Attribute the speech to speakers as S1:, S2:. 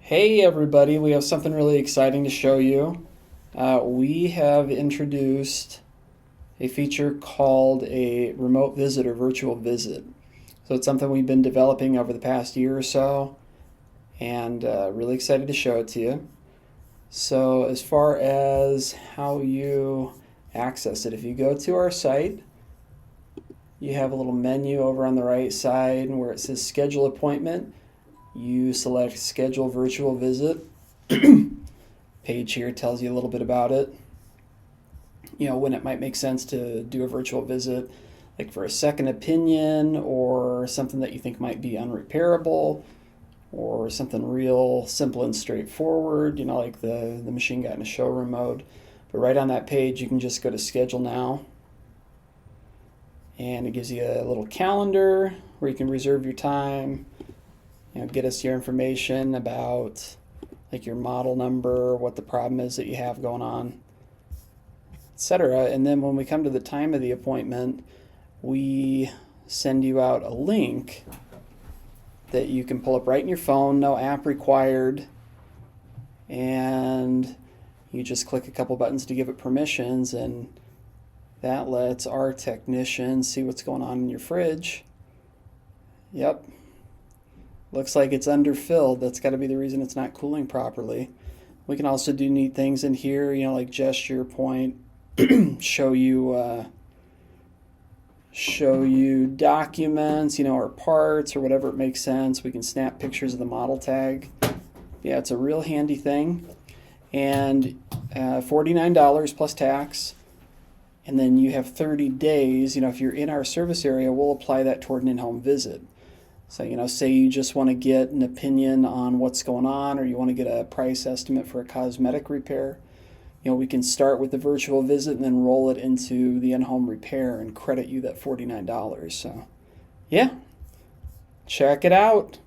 S1: Hey everybody, we have something really exciting to show you. We have introduced a feature called a remote visit or virtual visit. So it's something we've been developing over the past year or so, and really excited to show it to you. So as far as how you access it, if you go to our site, you have a little menu over on the right side where it says schedule appointment. You select schedule virtual visit. Page here tells you a little bit about it. When it might make sense to do a virtual visit, like for a second opinion or something that you think might be unrepairable or something real simple and straightforward, like the machine got in a showroom mode. But right on that page, you can just go to schedule now. And it gives you a little calendar where you can reserve your time, get us your information about like your model number, what the problem is that you have going on, etc. And then when we come to the time of the appointment, we send you out a link that you can pull up right in your phone, no app required, and you just click a couple buttons to give it permissions, and that lets our technician see what's going on in your fridge. Yep. Looks like it's underfilled. That's got to be the reason it's not cooling properly. We can also do neat things in here, like gesture, point, show you documents, or parts or whatever it makes sense. We can snap pictures of the model tag. Yeah, it's a real handy thing. And $49 plus tax. And then you have 30 days. If you're in our service area, we'll apply that toward an in-home visit. So, say you just want to get an opinion on what's going on, or you want to get a price estimate for a cosmetic repair, we can start with the virtual visit and then roll it into the in-home repair and credit you that $49. So, yeah, check it out.